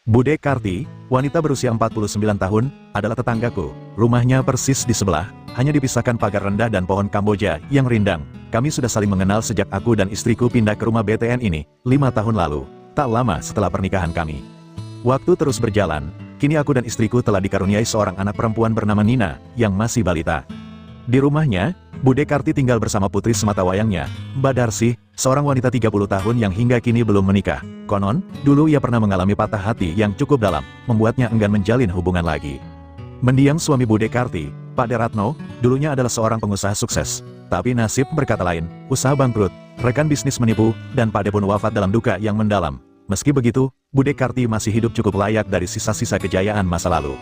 Bude Karti, wanita berusia 49 tahun, adalah tetanggaku. Rumahnya persis di sebelah, hanya dipisahkan pagar rendah dan pohon Kamboja yang rindang. Kami sudah saling mengenal sejak aku dan istriku pindah ke rumah BTN ini, 5 tahun lalu, tak lama setelah pernikahan kami. Waktu terus berjalan, kini aku dan istriku telah dikaruniai seorang anak perempuan bernama Nina, yang masih balita. Di rumahnya, Bude Karti tinggal bersama putri sematawayangnya, Mbak Darsi, seorang wanita 30 tahun yang hingga kini belum menikah. Konon, dulu ia pernah mengalami patah hati yang cukup dalam, membuatnya enggan menjalin hubungan lagi. Mendiang suami Bude Karti, Pak Deratno, dulunya adalah seorang pengusaha sukses. Tapi nasib berkata lain, usaha bangkrut, rekan bisnis menipu, dan Pak De pun wafat dalam duka yang mendalam. Meski begitu, Bude Karti masih hidup cukup layak dari sisa-sisa kejayaan masa lalu.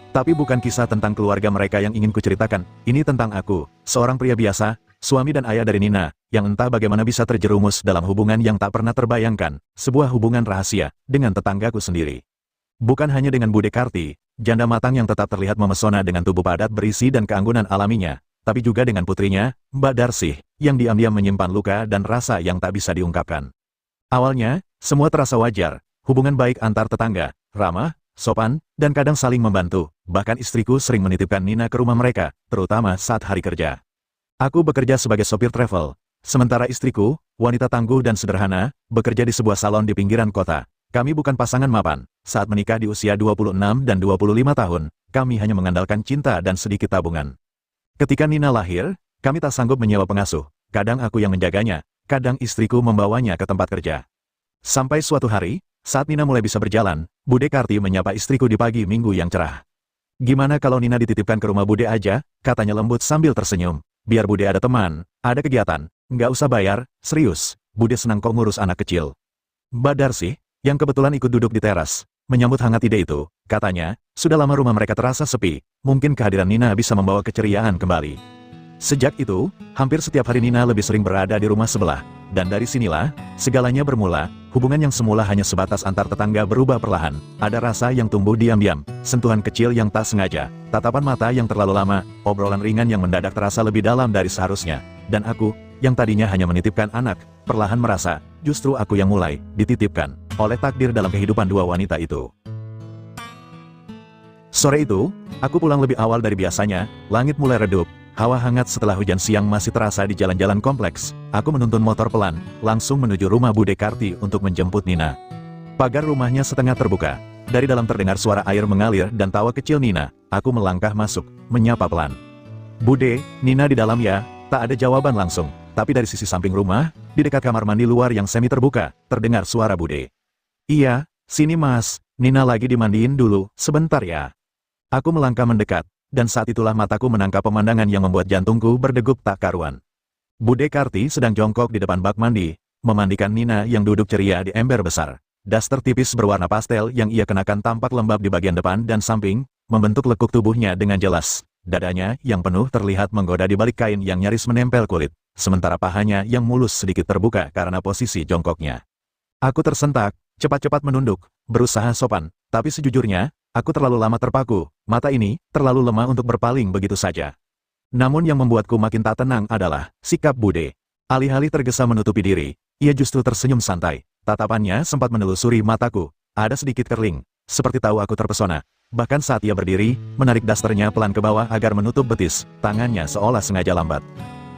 Tapi bukan kisah tentang keluarga mereka yang ingin kuceritakan, ini tentang aku, seorang pria biasa, suami dan ayah dari Nina, yang entah bagaimana bisa terjerumus dalam hubungan yang tak pernah terbayangkan, sebuah hubungan rahasia, dengan tetanggaku sendiri. Bukan hanya dengan Bude Karti, janda matang yang tetap terlihat memesona dengan tubuh padat berisi dan keanggunan alaminya, tapi juga dengan putrinya, Mbak Darsi, yang diam-diam menyimpan luka dan rasa yang tak bisa diungkapkan. Awalnya, semua terasa wajar, hubungan baik antar tetangga, ramah, sopan, dan kadang saling membantu. Bahkan istriku sering menitipkan Nina ke rumah mereka, terutama saat hari kerja. Aku bekerja sebagai sopir travel, sementara istriku, wanita tangguh dan sederhana, bekerja di sebuah salon di pinggiran kota. Kami bukan pasangan mapan. Saat menikah di usia 26 dan 25 tahun, kami hanya mengandalkan cinta dan sedikit tabungan. Ketika Nina lahir, kami tak sanggup menyewa pengasuh. Kadang aku yang menjaganya, kadang istriku membawanya ke tempat kerja. Sampai suatu hari, saat Nina mulai bisa berjalan, Bude Karti menyapa istriku di pagi minggu yang cerah. "Gimana kalau Nina dititipkan ke rumah Bude aja?" katanya lembut sambil tersenyum. "Biar Bude ada teman, ada kegiatan, nggak usah bayar, serius, Bude senang kok ngurus anak kecil." Mbak Darsi, yang kebetulan ikut duduk di teras, menyambut hangat ide itu, katanya, sudah lama rumah mereka terasa sepi, mungkin kehadiran Nina bisa membawa keceriaan kembali. Sejak itu, hampir setiap hari Nina lebih sering berada di rumah sebelah. Dan dari sinilah, segalanya bermula, hubungan yang semula hanya sebatas antar tetangga berubah perlahan. Ada rasa yang tumbuh diam-diam, sentuhan kecil yang tak sengaja, tatapan mata yang terlalu lama, obrolan ringan yang mendadak terasa lebih dalam dari seharusnya. Dan aku, yang tadinya hanya menitipkan anak, perlahan merasa, justru aku yang mulai dititipkan oleh takdir dalam kehidupan dua wanita itu. Sore itu, aku pulang lebih awal dari biasanya, langit mulai redup. Hawa hangat setelah hujan siang masih terasa di jalan-jalan kompleks. Aku menuntun motor pelan, langsung menuju rumah Bude Karti untuk menjemput Nina. Pagar rumahnya setengah terbuka. Dari dalam terdengar suara air mengalir dan tawa kecil Nina. Aku melangkah masuk, menyapa pelan. "Bude, Nina di dalam ya?" Tak ada jawaban langsung. Tapi dari sisi samping rumah, di dekat kamar mandi luar yang semi terbuka, terdengar suara Bude. "Iya, sini mas, Nina lagi dimandiin dulu, sebentar ya." Aku melangkah mendekat. Dan saat itulah mataku menangkap pemandangan yang membuat jantungku berdegup tak karuan. Bude Karti sedang jongkok di depan bak mandi, memandikan Nina yang duduk ceria di ember besar. Daster tipis berwarna pastel yang ia kenakan tampak lembab di bagian depan dan samping, membentuk lekuk tubuhnya dengan jelas. Dadanya yang penuh terlihat menggoda di balik kain yang nyaris menempel kulit, sementara pahanya yang mulus sedikit terbuka karena posisi jongkoknya. Aku tersentak, cepat-cepat menunduk, berusaha sopan, tapi sejujurnya, aku terlalu lama terpaku, mata ini terlalu lemah untuk berpaling begitu saja. Namun yang membuatku makin tak tenang adalah sikap Bude. Alih-alih tergesa menutupi diri, ia justru tersenyum santai. Tatapannya sempat menelusuri mataku, ada sedikit kerling, seperti tahu aku terpesona. Bahkan saat ia berdiri, menarik dasternya pelan ke bawah agar menutup betis, tangannya seolah sengaja lambat.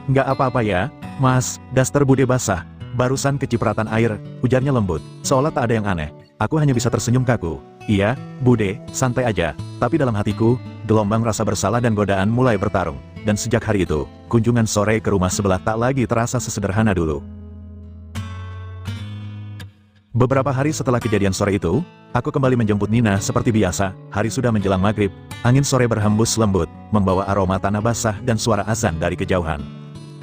"Nggak apa-apa ya, mas, daster Bude basah. Barusan kecipratan air," ujarnya lembut, seolah tak ada yang aneh. Aku hanya bisa tersenyum kaku. "Iya, Bude, santai aja." Tapi dalam hatiku, gelombang rasa bersalah dan godaan mulai bertarung. Dan sejak hari itu, kunjungan sore ke rumah sebelah tak lagi terasa sesederhana dulu. Beberapa hari setelah kejadian sore itu, aku kembali menjemput Nina seperti biasa. Hari sudah menjelang maghrib, angin sore berhembus lembut, membawa aroma tanah basah dan suara azan dari kejauhan.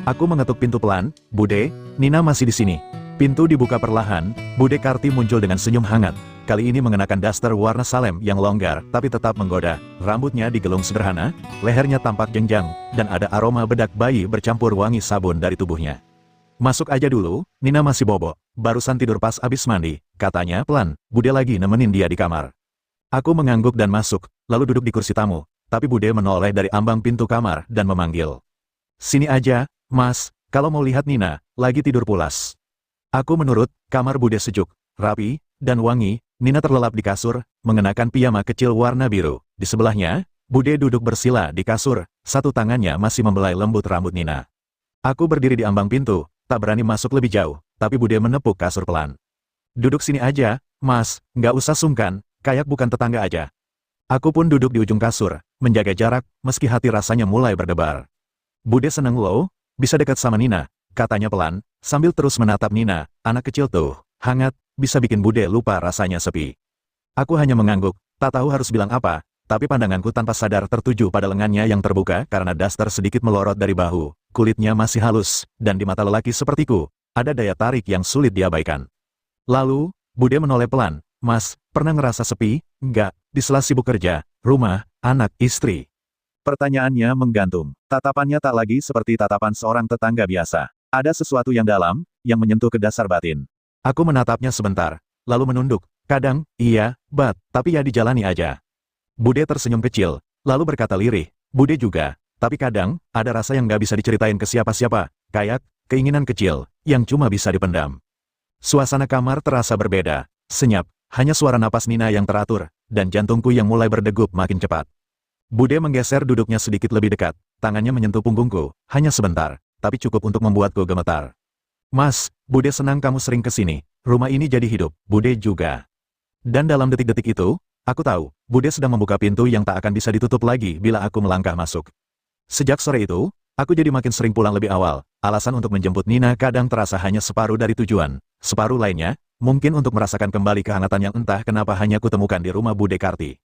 Aku mengetuk pintu pelan. "Bude, Nina masih di sini." Pintu dibuka perlahan, Bude Karti muncul dengan senyum hangat. Kali ini mengenakan daster warna salem yang longgar tapi tetap menggoda. Rambutnya digelung sederhana, lehernya tampak jenjang, dan ada aroma bedak bayi bercampur wangi sabun dari tubuhnya. "Masuk aja dulu, Nina masih bobo. Barusan tidur pas abis mandi," katanya pelan. Bude lagi nemenin dia di kamar. Aku mengangguk dan masuk, lalu duduk di kursi tamu. Tapi Bude menoleh dari ambang pintu kamar dan memanggil. "Sini aja, mas, kalau mau lihat Nina, lagi tidur pulas." Aku menurut, kamar Bude sejuk, rapi, dan wangi, Nina terlelap di kasur, mengenakan piyama kecil warna biru. Di sebelahnya, Bude duduk bersila di kasur, satu tangannya masih membelai lembut rambut Nina. Aku berdiri di ambang pintu, tak berani masuk lebih jauh, tapi Bude menepuk kasur pelan. Duduk sini aja, Mas, nggak usah sungkan, kayak bukan tetangga aja. Aku pun duduk di ujung kasur, menjaga jarak, meski hati rasanya mulai berdebar. Bude seneng loh, bisa dekat sama Nina, katanya pelan, sambil terus menatap Nina, anak kecil tuh, hangat, bisa bikin Bude lupa rasanya sepi. Aku hanya mengangguk, tak tahu harus bilang apa, tapi pandanganku tanpa sadar tertuju pada lengannya yang terbuka karena daster sedikit melorot dari bahu, kulitnya masih halus, dan di mata lelaki sepertiku, ada daya tarik yang sulit diabaikan. Lalu, Bude menoleh pelan, Mas, pernah ngerasa sepi? Enggak, di sela sibuk kerja, rumah, anak, istri. Pertanyaannya menggantung, tatapannya tak lagi seperti tatapan seorang tetangga biasa. Ada sesuatu yang dalam, yang menyentuh ke dasar batin. Aku menatapnya sebentar, lalu menunduk. Kadang, iya, tapi ya dijalani aja. Bude tersenyum kecil, lalu berkata lirih, Bude juga, tapi kadang, ada rasa yang gak bisa diceritain ke siapa-siapa, kayak, keinginan kecil, yang cuma bisa dipendam. Suasana kamar terasa berbeda, senyap, hanya suara napas Nina yang teratur, dan jantungku yang mulai berdegup makin cepat. Bude menggeser duduknya sedikit lebih dekat, tangannya menyentuh punggungku, hanya sebentar, tapi cukup untuk membuatku gemetar. Mas, Bude senang kamu sering kesini, rumah ini jadi hidup, Bude juga. Dan dalam detik-detik itu, aku tahu, Bude sedang membuka pintu yang tak akan bisa ditutup lagi bila aku melangkah masuk. Sejak sore itu, aku jadi makin sering pulang lebih awal, alasan untuk menjemput Nina kadang terasa hanya separuh dari tujuan, separuh lainnya, mungkin untuk merasakan kembali kehangatan yang entah kenapa hanya kutemukan di rumah Bude Karti.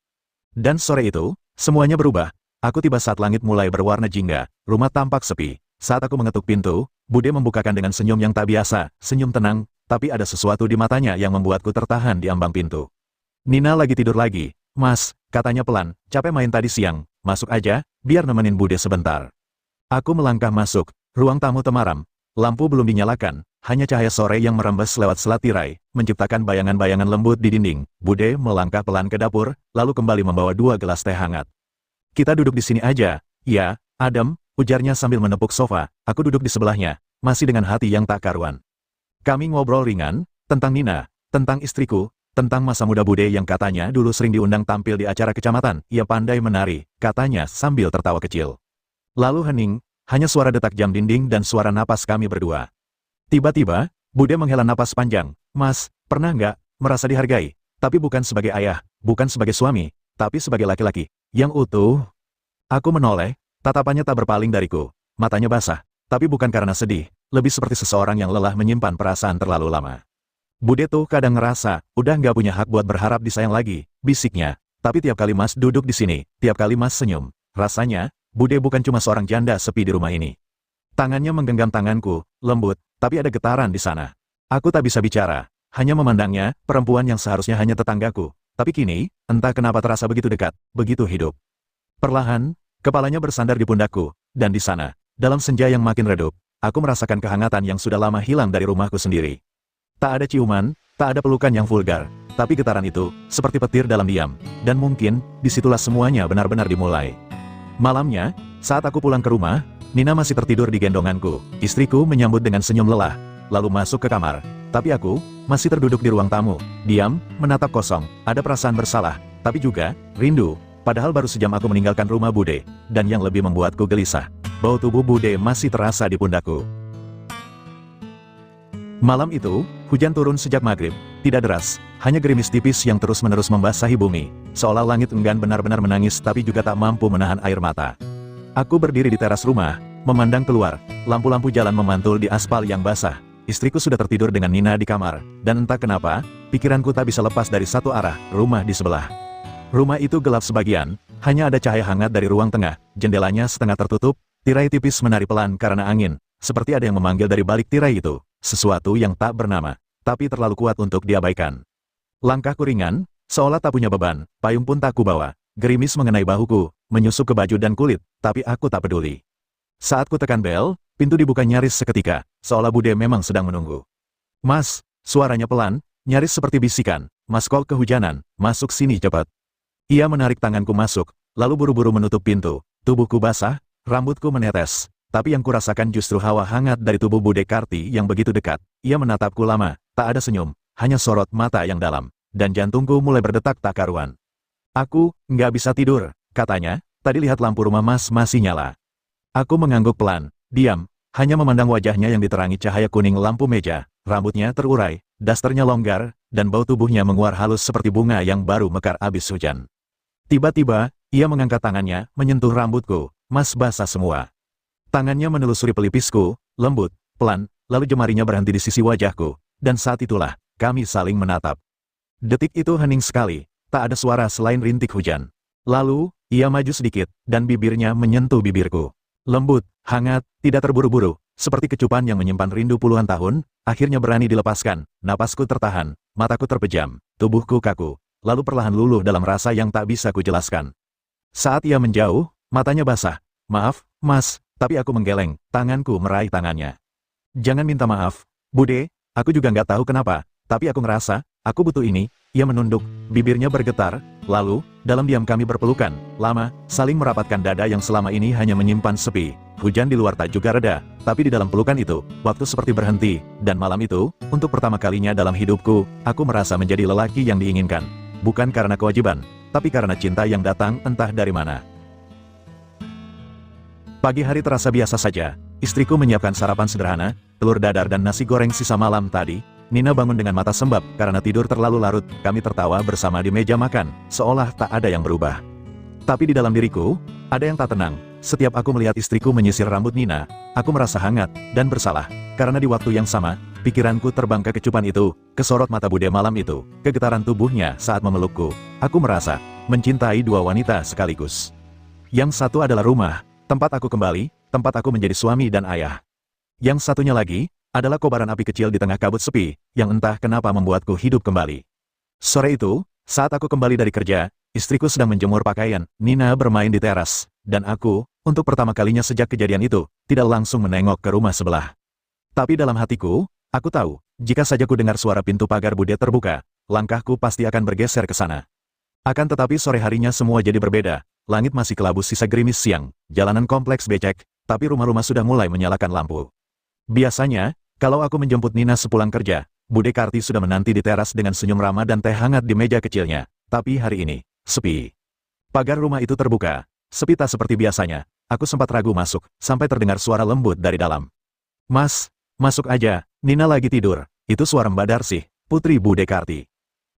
Dan sore itu, semuanya berubah, aku tiba saat langit mulai berwarna jingga, rumah tampak sepi. Saat aku mengetuk pintu, Bude membukakan dengan senyum yang tak biasa, senyum tenang, tapi ada sesuatu di matanya yang membuatku tertahan di ambang pintu. Nina lagi tidur lagi, Mas, katanya pelan, capek main tadi siang, masuk aja, biar nemenin Bude sebentar. Aku melangkah masuk, ruang tamu temaram, lampu belum dinyalakan, hanya cahaya sore yang merembes lewat selat tirai, menciptakan bayangan-bayangan lembut di dinding. Bude melangkah pelan ke dapur, lalu kembali membawa 2 gelas teh hangat. Kita duduk di sini aja, ya, adem, ujarnya sambil menepuk sofa, aku duduk di sebelahnya, masih dengan hati yang tak karuan. Kami ngobrol ringan, tentang Nina, tentang istriku, tentang masa muda Bude yang katanya dulu sering diundang tampil di acara kecamatan, ia pandai menari, katanya sambil tertawa kecil. Lalu hening, hanya suara detak jam dinding dan suara napas kami berdua. Tiba-tiba, Bude menghela napas panjang, Mas, pernah nggak merasa dihargai, tapi bukan sebagai ayah, bukan sebagai suami, tapi sebagai laki-laki, yang utuh? Aku menoleh, tatapannya tak berpaling dariku, matanya basah, tapi bukan karena sedih, lebih seperti seseorang yang lelah menyimpan perasaan terlalu lama. Bude tuh kadang ngerasa, udah nggak punya hak buat berharap disayang lagi, bisiknya, tapi tiap kali Mas duduk di sini, tiap kali Mas senyum, rasanya, Bude bukan cuma seorang janda sepi di rumah ini. Tangannya menggenggam tanganku, lembut, tapi ada getaran di sana. Aku tak bisa bicara, hanya memandangnya, perempuan yang seharusnya hanya tetanggaku, tapi kini, entah kenapa terasa begitu dekat, begitu hidup. Perlahan, kepalanya bersandar di pundakku, dan di sana, dalam senja yang makin redup, aku merasakan kehangatan yang sudah lama hilang dari rumahku sendiri. Tak ada ciuman, tak ada pelukan yang vulgar, tapi getaran itu, seperti petir dalam diam, dan mungkin, disitulah semuanya benar-benar dimulai. Malamnya, saat aku pulang ke rumah, Nina masih tertidur di gendonganku, istriku menyambut dengan senyum lelah, lalu masuk ke kamar, tapi aku, masih terduduk di ruang tamu, diam, menatap kosong, ada perasaan bersalah, tapi juga, rindu. Padahal baru sejam aku meninggalkan rumah Bude, dan yang lebih membuatku gelisah, bau tubuh Bude masih terasa di pundakku. Malam itu, hujan turun sejak maghrib, tidak deras, hanya gerimis tipis yang terus-menerus membasahi bumi, seolah langit enggan benar-benar menangis tapi juga tak mampu menahan air mata. Aku berdiri di teras rumah, memandang keluar, lampu-lampu jalan memantul di aspal yang basah, istriku sudah tertidur dengan Nina di kamar, dan entah kenapa, pikiranku tak bisa lepas dari satu arah, rumah di sebelah. Rumah itu gelap sebagian, hanya ada cahaya hangat dari ruang tengah, jendelanya setengah tertutup, tirai tipis menari pelan karena angin, seperti ada yang memanggil dari balik tirai itu, sesuatu yang tak bernama, tapi terlalu kuat untuk diabaikan. Langkahku ringan, seolah tak punya beban, payung pun tak kubawa, gerimis mengenai bahuku, menyusup ke baju dan kulit, tapi aku tak peduli. Saat ku tekan bel, pintu dibuka nyaris seketika, seolah Bude memang sedang menunggu. Mas, suaranya pelan, nyaris seperti bisikan, Mas kok kehujanan, masuk sini cepat. Ia menarik tanganku masuk, lalu buru-buru menutup pintu, tubuhku basah, rambutku menetes, tapi yang kurasakan justru hawa hangat dari tubuh Bude Karti yang begitu dekat. Ia menatapku lama, tak ada senyum, hanya sorot mata yang dalam. dan jantungku mulai berdetak tak karuan. Aku nggak bisa tidur, katanya, tadi lihat lampu rumah Mas masih nyala. Aku mengangguk pelan, diam, hanya memandang wajahnya yang diterangi cahaya kuning lampu meja, rambutnya terurai, dasternya longgar, dan bau tubuhnya menguar halus seperti bunga yang baru mekar abis hujan. Tiba-tiba, ia mengangkat tangannya, menyentuh rambutku, Mas basah semua. Tangannya menelusuri pelipisku, lembut, pelan, lalu jemarinya berhenti di sisi wajahku, dan saat itulah, kami saling menatap. Detik itu hening sekali, tak ada suara selain rintik hujan. Lalu, ia maju sedikit, dan bibirnya menyentuh bibirku. Lembut, hangat, tidak terburu-buru, seperti kecupan yang menyimpan rindu puluhan tahun, akhirnya berani dilepaskan, napasku tertahan, mataku terpejam, tubuhku kaku, lalu perlahan luluh dalam rasa yang tak bisa kujelaskan. Saat ia menjauh, matanya basah. Maaf, Mas, tapi aku menggeleng, tanganku meraih tangannya. Jangan minta maaf, Bude, aku juga nggak tahu kenapa, tapi aku ngerasa, aku butuh ini. Ia menunduk, bibirnya bergetar, lalu, dalam diam kami berpelukan, lama, saling merapatkan dada yang selama ini hanya menyimpan sepi. Hujan di luar tak juga reda, tapi di dalam pelukan itu, waktu seperti berhenti, dan malam itu, untuk pertama kalinya dalam hidupku, aku merasa menjadi lelaki yang diinginkan. Bukan karena kewajiban, tapi karena cinta yang datang entah dari mana. Pagi hari terasa biasa saja, istriku menyiapkan sarapan sederhana, telur dadar dan nasi goreng sisa malam tadi. Nina bangun dengan mata sembab, karena tidur terlalu larut, kami tertawa bersama di meja makan, seolah tak ada yang berubah. Tapi di dalam diriku, ada yang tak tenang. Setiap aku melihat istriku menyisir rambut Nina, aku merasa hangat, dan bersalah. Karena di waktu yang sama, pikiranku terbang ke kecupan itu, ke sorot mata Bude malam itu, ke getaran tubuhnya saat memelukku. Aku merasa, mencintai dua wanita sekaligus. Yang satu adalah rumah, tempat aku kembali, tempat aku menjadi suami dan ayah. Yang satunya lagi, adalah kobaran api kecil di tengah kabut sepi, yang entah kenapa membuatku hidup kembali. Sore itu, saat aku kembali dari kerja, istriku sedang menjemur pakaian, Nina bermain di teras, dan aku, untuk pertama kalinya sejak kejadian itu, tidak langsung menengok ke rumah sebelah. Tapi dalam hatiku, aku tahu, jika saja ku dengar suara pintu pagar Bude terbuka, langkahku pasti akan bergeser ke sana. Akan tetapi sore harinya semua jadi berbeda, langit masih kelabu sisa gerimis siang, jalanan kompleks becek, tapi rumah-rumah sudah mulai menyalakan lampu. Biasanya, kalau aku menjemput Nina sepulang kerja, Bude Karti sudah menanti di teras dengan senyum ramah dan teh hangat di meja kecilnya. Tapi hari ini, sepi. Pagar rumah itu terbuka, sepi tak seperti biasanya. Aku sempat ragu masuk, sampai terdengar suara lembut dari dalam. Mas, masuk aja, Nina lagi tidur. Itu suara Mbak Darsih, putri Bude Karti.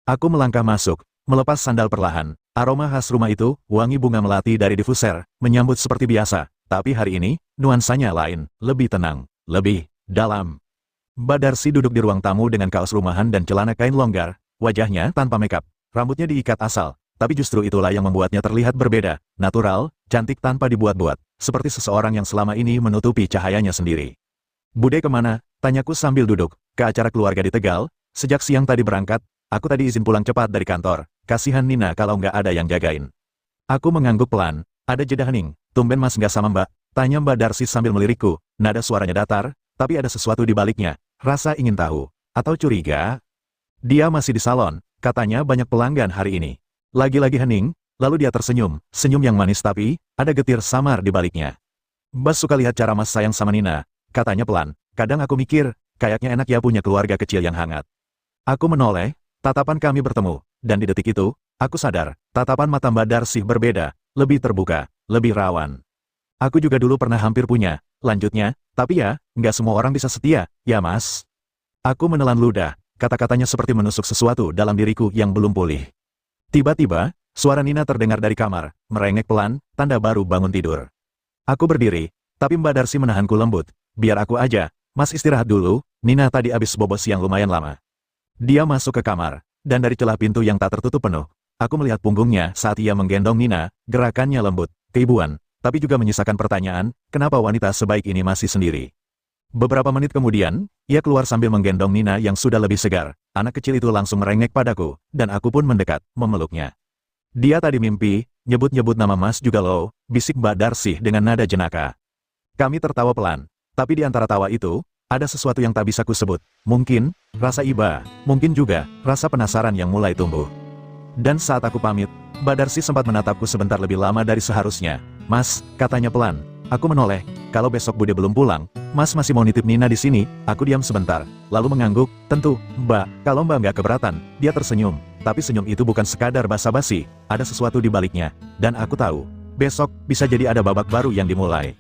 Aku melangkah masuk, melepas sandal perlahan. Aroma khas rumah itu, wangi bunga melati dari diffuser, menyambut seperti biasa. Tapi hari ini, nuansanya lain, lebih tenang, lebih dalam. Mbak Darsi duduk di ruang tamu dengan kaos rumahan dan celana kain longgar, wajahnya tanpa makeup, rambutnya diikat asal, tapi justru itulah yang membuatnya terlihat berbeda, natural, cantik tanpa dibuat-buat, seperti seseorang yang selama ini menutupi cahayanya sendiri. Bude kemana? Tanyaku sambil duduk, ke acara keluarga di Tegal, sejak siang tadi berangkat, aku tadi izin pulang cepat dari kantor, kasihan Nina kalau nggak ada yang jagain. Aku mengangguk pelan, ada jeda hening, tumben Mas nggak sama Mbak? Tanya Mbak Darsi sambil melirikku, nada suaranya datar, tapi ada sesuatu di baliknya. Rasa ingin tahu, atau curiga? Dia masih di salon, katanya banyak pelanggan hari ini. Lagi-lagi hening, lalu dia tersenyum, senyum yang manis tapi, ada getir samar di baliknya. Mbak suka lihat cara Mas sayang sama Nina, katanya pelan. Kadang aku mikir, kayaknya enak ya punya keluarga kecil yang hangat. Aku menoleh, tatapan kami bertemu, dan di detik itu, aku sadar, tatapan mata Mbak Darsih berbeda, lebih terbuka, lebih rawan. Aku juga dulu pernah hampir punya, lanjutnya, tapi ya, nggak semua orang bisa setia, ya Mas. Aku menelan ludah, kata-katanya seperti menusuk sesuatu dalam diriku yang belum pulih. Tiba-tiba, suara Nina terdengar dari kamar, merengek pelan, tanda baru bangun tidur. Aku berdiri, tapi Mbak Darsi menahanku lembut, biar aku aja, Mas istirahat dulu, Nina tadi abis bobo siang lumayan lama. Dia masuk ke kamar, dan dari celah pintu yang tak tertutup penuh, aku melihat punggungnya saat ia menggendong Nina, gerakannya lembut, keibuan. Tapi juga menyisakan pertanyaan, kenapa wanita sebaik ini masih sendiri? Beberapa menit kemudian, ia keluar sambil menggendong Nina yang sudah lebih segar. Anak kecil itu langsung merengek padaku, dan aku pun mendekat, memeluknya. Dia tadi mimpi, nyebut-nyebut nama Mas juga loh, bisik Mbak Darsih dengan nada jenaka. Kami tertawa pelan, tapi di antara tawa itu, ada sesuatu yang tak bisa kusebut. Mungkin, rasa iba, mungkin juga, rasa penasaran yang mulai tumbuh. Dan saat aku pamit, Mbak Darsi sempat menatapku sebentar lebih lama dari seharusnya. Mas, katanya pelan. Aku menoleh, kalau besok Bude belum pulang, Mas masih mau nitip Nina di sini. Aku diam sebentar, lalu mengangguk, tentu, Mbak, kalau Mbak nggak keberatan. Dia tersenyum, Tapi senyum itu bukan sekadar basa-basi, ada sesuatu di baliknya. Dan aku tahu, besok bisa jadi ada babak baru yang dimulai.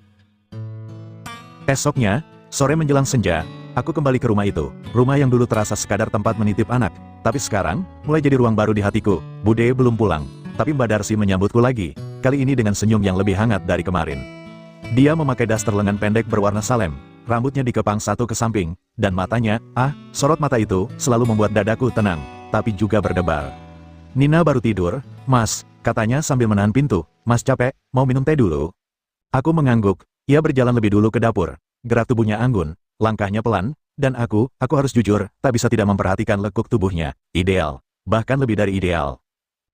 Esoknya, sore menjelang senja, aku kembali ke rumah itu. Rumah yang dulu terasa sekadar tempat menitip anak. Tapi sekarang, mulai jadi ruang baru di hatiku. Bude belum pulang. Tapi Mbak Darcy menyambutku lagi. Kali ini dengan senyum yang lebih hangat dari kemarin. Dia memakai daster lengan pendek berwarna salem. Rambutnya dikepang satu ke samping. Dan matanya, sorot mata itu, selalu membuat dadaku tenang. Tapi juga berdebar. Nina baru tidur, Mas, katanya sambil menahan pintu. Mas capek, mau minum teh dulu? Aku mengangguk. Ia berjalan lebih dulu ke dapur. Gerak tubuhnya anggun, langkahnya pelan, dan aku harus jujur, tak bisa tidak memperhatikan lekuk tubuhnya. Ideal. Bahkan lebih dari ideal.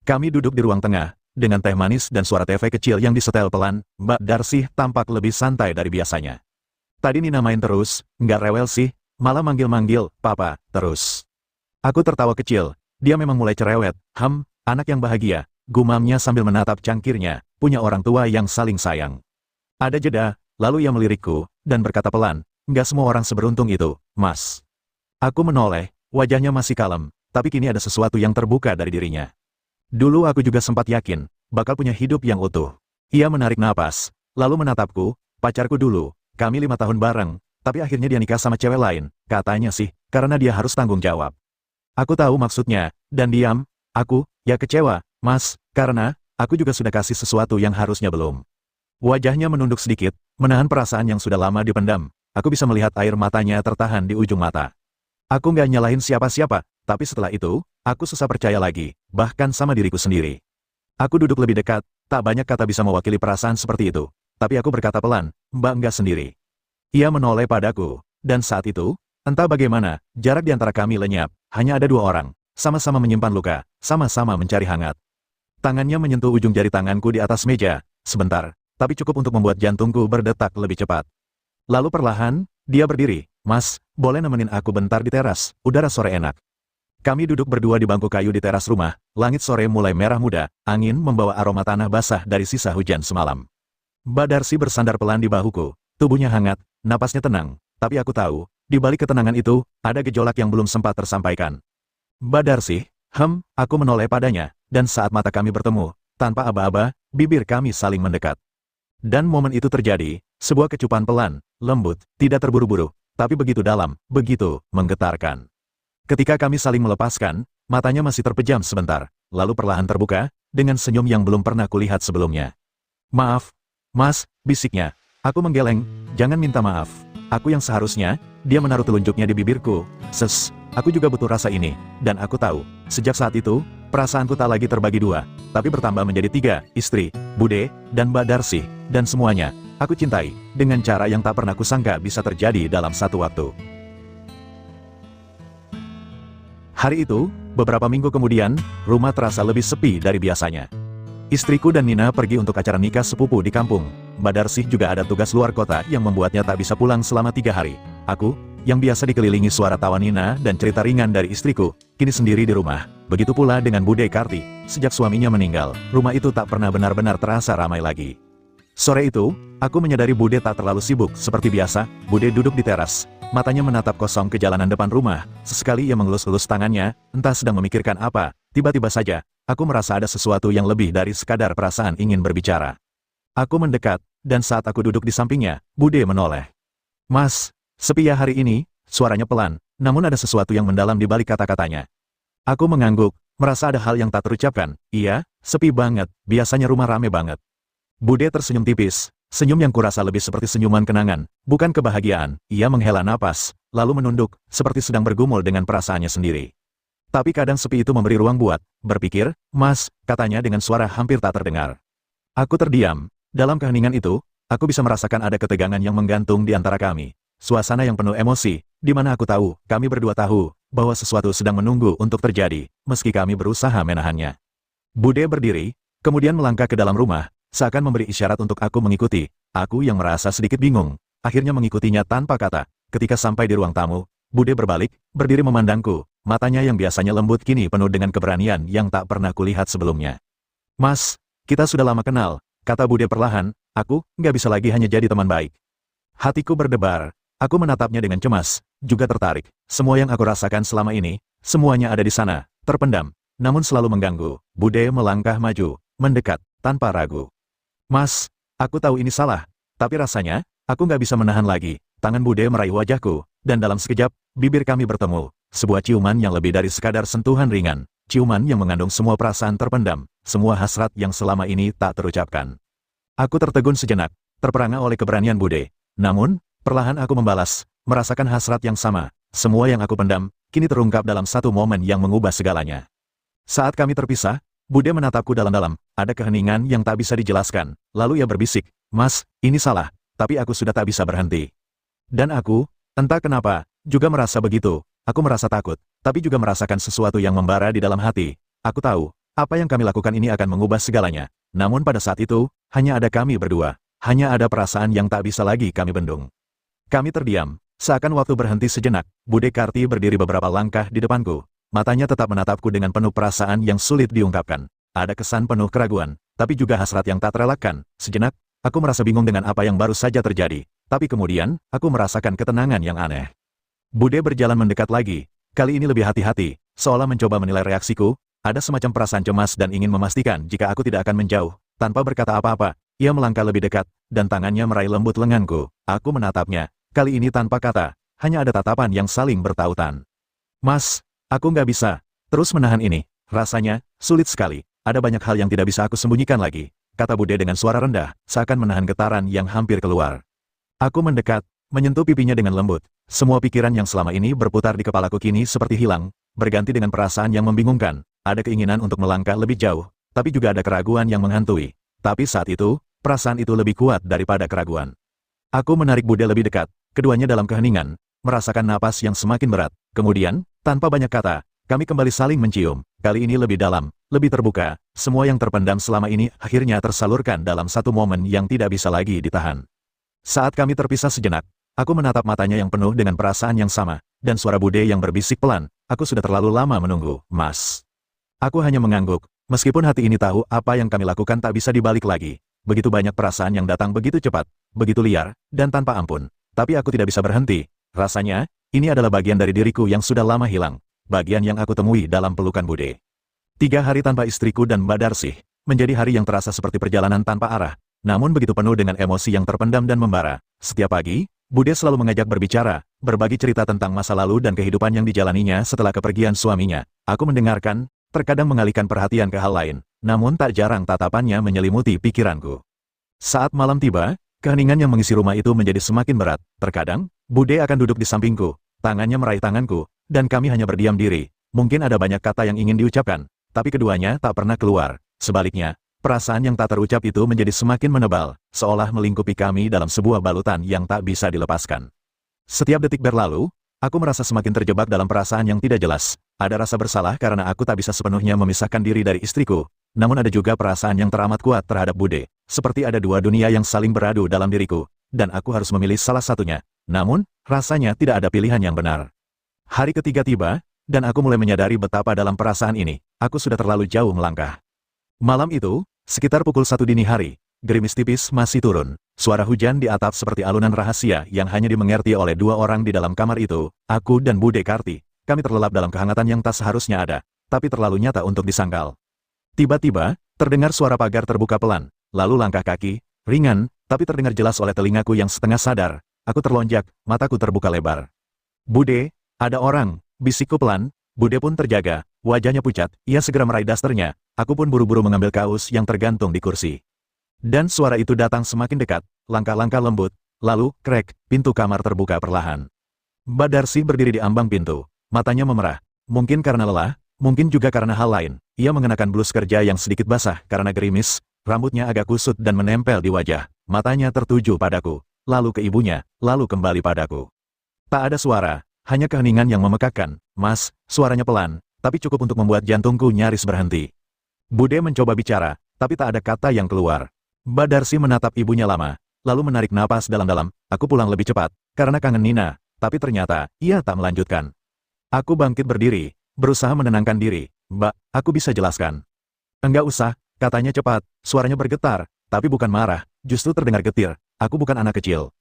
Kami duduk di ruang tengah, dengan teh manis dan suara TV kecil yang disetel pelan. Mbak Darcy tampak lebih santai dari biasanya. Tadi Nina main terus, nggak rewel sih, malah manggil-manggil, Papa, terus. Aku tertawa kecil, dia memang mulai cerewet. Anak yang bahagia, gumamnya sambil menatap cangkirnya, punya orang tua yang saling sayang. Ada jeda, lalu ia melirikku, dan berkata pelan, nggak semua orang seberuntung itu, Mas. Aku menoleh, wajahnya masih kalem, tapi kini ada sesuatu yang terbuka dari dirinya. Dulu aku juga sempat yakin, bakal punya hidup yang utuh. Ia menarik napas, lalu menatapku, pacarku dulu, kami 5 tahun bareng, tapi akhirnya dia nikah sama cewek lain, katanya sih, karena dia harus tanggung jawab. Aku tahu maksudnya, dan diam. Aku, ya kecewa, Mas, karena, aku juga sudah kasih sesuatu yang harusnya belum. Wajahnya menunduk sedikit, menahan perasaan yang sudah lama dipendam. Aku bisa melihat air matanya tertahan di ujung mata. Aku nggak nyalahin siapa-siapa, tapi setelah itu, aku susah percaya lagi, bahkan sama diriku sendiri. Aku duduk lebih dekat, tak banyak kata bisa mewakili perasaan seperti itu. Tapi aku berkata pelan, Mbak nggak sendiri. Ia menoleh padaku, dan saat itu, entah bagaimana, jarak di antara kami lenyap. Hanya ada 2 orang, sama-sama menyimpan luka, sama-sama mencari hangat. Tangannya menyentuh ujung jari tanganku di atas meja, sebentar, tapi cukup untuk membuat jantungku berdetak lebih cepat. Lalu perlahan, dia berdiri, Mas, boleh nemenin aku bentar di teras, udara sore enak. Kami duduk berdua di bangku kayu di teras rumah, langit sore mulai merah muda, angin membawa aroma tanah basah dari sisa hujan semalam. Mbak Darcy bersandar pelan di bahuku, tubuhnya hangat, napasnya tenang, tapi aku tahu, di balik ketenangan itu, ada gejolak yang belum sempat tersampaikan. Mbak Darcy, aku menoleh padanya, dan saat mata kami bertemu, tanpa aba-aba, bibir kami saling mendekat. Dan momen itu terjadi, sebuah kecupan pelan, lembut, tidak terburu-buru, tapi begitu dalam, begitu menggetarkan. Ketika kami saling melepaskan, matanya masih terpejam sebentar, lalu perlahan terbuka, dengan senyum yang belum pernah kulihat sebelumnya. Maaf, Mas, bisiknya. Aku menggeleng, jangan minta maaf. Aku yang seharusnya, dia menaruh telunjuknya di bibirku. Aku juga butuh rasa ini, dan aku tahu, sejak saat itu, perasaanku tak lagi terbagi 2, tapi bertambah menjadi 3, istri, Bude, dan Mbak Darcy, dan semuanya, aku cintai, dengan cara yang tak pernah kusangka bisa terjadi dalam satu waktu. Hari itu, beberapa minggu kemudian, rumah terasa lebih sepi dari biasanya. Istriku dan Nina pergi untuk acara nikah sepupu di kampung. Mbak Darcy juga ada tugas luar kota yang membuatnya tak bisa pulang selama 3 hari. Aku, yang biasa dikelilingi suara tawa Nina dan cerita ringan dari istriku, kini sendiri di rumah. Begitu pula dengan Bude Karti. Sejak suaminya meninggal, rumah itu tak pernah benar-benar terasa ramai lagi. Sore itu, aku menyadari Bude tak terlalu sibuk. Seperti biasa, Bude duduk di teras. Matanya menatap kosong ke jalanan depan rumah. Sesekali ia mengelus-elus tangannya, entah sedang memikirkan apa. Tiba-tiba saja, aku merasa ada sesuatu yang lebih dari sekadar perasaan ingin berbicara. Aku mendekat, dan saat aku duduk di sampingnya, Bude menoleh. Mas, sepi ya hari ini, suaranya pelan, namun ada sesuatu yang mendalam di balik kata-katanya. Aku mengangguk, merasa ada hal yang tak terucapkan. Iya, sepi banget, biasanya rumah rame banget. Bude tersenyum tipis, senyum yang kurasa lebih seperti senyuman kenangan, bukan kebahagiaan. Ia menghela napas, lalu menunduk, seperti sedang bergumul dengan perasaannya sendiri. Tapi kadang sepi itu memberi ruang buat berpikir, Mas, katanya dengan suara hampir tak terdengar. Aku terdiam. Dalam keheningan itu, aku bisa merasakan ada ketegangan yang menggantung di antara kami. Suasana yang penuh emosi, di mana aku tahu, kami berdua tahu, bahwa sesuatu sedang menunggu untuk terjadi, meski kami berusaha menahannya. Bude berdiri, kemudian melangkah ke dalam rumah, seakan memberi isyarat untuk aku mengikuti. Aku yang merasa sedikit bingung, akhirnya mengikutinya tanpa kata. Ketika sampai di ruang tamu, Bude berbalik, berdiri memandangku, matanya yang biasanya lembut kini penuh dengan keberanian yang tak pernah kulihat sebelumnya. Mas, kita sudah lama kenal, kata Bude perlahan, aku nggak bisa lagi hanya jadi teman baik. Hatiku berdebar, aku menatapnya dengan cemas, juga tertarik. Semua yang aku rasakan selama ini, semuanya ada di sana, terpendam. namun selalu mengganggu. Bude melangkah maju, mendekat, tanpa ragu. Mas, aku tahu ini salah, tapi rasanya, aku nggak bisa menahan lagi. Tangan Bude meraih wajahku, dan dalam sekejap, bibir kami bertemu. Sebuah ciuman yang lebih dari sekadar sentuhan ringan. Ciuman yang mengandung semua perasaan terpendam, semua hasrat yang selama ini tak terucapkan. Aku tertegun sejenak, terperangah oleh keberanian Bude. Namun, perlahan aku membalas, merasakan hasrat yang sama. Semua yang aku pendam, kini terungkap dalam satu momen yang mengubah segalanya. Saat kami terpisah, Bude menatapku dalam-dalam, ada keheningan yang tak bisa dijelaskan. Lalu ia berbisik, "Mas, ini salah, tapi aku sudah tak bisa berhenti." Dan aku, entah kenapa, juga merasa begitu. Aku merasa takut, tapi juga merasakan sesuatu yang membara di dalam hati. Aku tahu, apa yang kami lakukan ini akan mengubah segalanya. Namun pada saat itu, hanya ada kami berdua. Hanya ada perasaan yang tak bisa lagi kami bendung. Kami terdiam, seakan waktu berhenti sejenak. Bude Karti berdiri beberapa langkah di depanku. Matanya tetap menatapku dengan penuh perasaan yang sulit diungkapkan. Ada kesan penuh keraguan, tapi juga hasrat yang tak terelakkan. Sejenak, aku merasa bingung dengan apa yang baru saja terjadi. Tapi kemudian, aku merasakan ketenangan yang aneh. Bude berjalan mendekat lagi. Kali ini lebih hati-hati, seolah mencoba menilai reaksiku. Ada semacam perasaan cemas dan ingin memastikan jika aku tidak akan menjauh. Tanpa berkata apa-apa, ia melangkah lebih dekat, dan tangannya meraih lembut lenganku. Aku menatapnya, kali ini tanpa kata, hanya ada tatapan yang saling bertautan. "Mas, aku nggak bisa terus menahan ini. Rasanya, sulit sekali. Ada banyak hal yang tidak bisa aku sembunyikan lagi," kata Bude dengan suara rendah, seakan menahan getaran yang hampir keluar. Aku mendekat, menyentuh pipinya dengan lembut. Semua pikiran yang selama ini berputar di kepalaku kini seperti hilang, berganti dengan perasaan yang membingungkan. Ada keinginan untuk melangkah lebih jauh, tapi juga ada keraguan yang menghantui. Tapi saat itu, perasaan itu lebih kuat daripada keraguan. Aku menarik Bude lebih dekat, keduanya dalam keheningan, merasakan napas yang semakin berat. Kemudian, tanpa banyak kata, kami kembali saling mencium. Kali ini lebih dalam, lebih terbuka. Semua yang terpendam selama ini akhirnya tersalurkan dalam satu momen yang tidak bisa lagi ditahan. Saat kami terpisah sejenak, aku menatap matanya yang penuh dengan perasaan yang sama, dan suara Bude yang berbisik pelan, "Aku sudah terlalu lama menunggu, Mas." Aku hanya mengangguk, meskipun hati ini tahu apa yang kami lakukan tak bisa dibalik lagi. Begitu banyak perasaan yang datang begitu cepat, begitu liar, dan tanpa ampun. Tapi aku tidak bisa berhenti. Rasanya, ini adalah bagian dari diriku yang sudah lama hilang. Bagian yang aku temui dalam pelukan Bude. 3 hari tanpa istriku dan Mbak Darsih, menjadi hari yang terasa seperti perjalanan tanpa arah. Namun begitu penuh dengan emosi yang terpendam dan membara. Setiap pagi, Bude selalu mengajak berbicara, berbagi cerita tentang masa lalu dan kehidupan yang dijalaninya setelah kepergian suaminya. Aku mendengarkan, terkadang mengalihkan perhatian ke hal lain, namun tak jarang tatapannya menyelimuti pikiranku. Saat malam tiba, keheningan yang mengisi rumah itu menjadi semakin berat. Terkadang, Bude akan duduk di sampingku, tangannya meraih tanganku, dan kami hanya berdiam diri. Mungkin ada banyak kata yang ingin diucapkan, tapi keduanya tak pernah keluar. Sebaliknya, perasaan yang tak terucap itu menjadi semakin menebal, seolah melingkupi kami dalam sebuah balutan yang tak bisa dilepaskan. Setiap detik berlalu, aku merasa semakin terjebak dalam perasaan yang tidak jelas. Ada rasa bersalah karena aku tak bisa sepenuhnya memisahkan diri dari istriku, namun ada juga perasaan yang teramat kuat terhadap Bude. Seperti ada dua dunia yang saling beradu dalam diriku, dan aku harus memilih salah satunya. Namun, rasanya tidak ada pilihan yang benar. Hari ketiga tiba, dan aku mulai menyadari betapa dalam perasaan ini, aku sudah terlalu jauh melangkah. Malam itu, sekitar pukul 1 dini hari, gerimis tipis masih turun. Suara hujan di atap seperti alunan rahasia yang hanya dimengerti oleh 2 orang di dalam kamar itu, aku dan Bude Karti. Kami terlelap dalam kehangatan yang tak seharusnya ada, tapi terlalu nyata untuk disangkal. Tiba-tiba, terdengar suara pagar terbuka pelan, lalu langkah kaki, ringan, tapi terdengar jelas oleh telingaku yang setengah sadar. Aku terlonjak, mataku terbuka lebar. "Bude, ada orang," bisikku pelan. Bude pun terjaga, wajahnya pucat, ia segera meraih dasternya. Aku pun buru-buru mengambil kaos yang tergantung di kursi. Dan suara itu datang semakin dekat, langkah-langkah lembut, lalu, krek, pintu kamar terbuka perlahan. Mbak Darsih berdiri di ambang pintu, matanya memerah. Mungkin karena lelah, mungkin juga karena hal lain. Ia mengenakan blus kerja yang sedikit basah karena gerimis, rambutnya agak kusut dan menempel di wajah. Matanya tertuju padaku, lalu ke ibunya, lalu kembali padaku. Tak ada suara, hanya keheningan yang memekakkan. "Mas," suaranya pelan, tapi cukup untuk membuat jantungku nyaris berhenti. Bude mencoba bicara, tapi tak ada kata yang keluar. Mbak Darsih menatap ibunya lama, lalu menarik napas dalam-dalam. Aku pulang lebih cepat, karena kangen Nina, tapi ternyata, ia tak melanjutkan. Aku bangkit berdiri, berusaha menenangkan diri. "Mbak, aku bisa jelaskan." "Enggak usah," katanya cepat, suaranya bergetar, tapi bukan marah, justru terdengar getir. "Aku bukan anak kecil."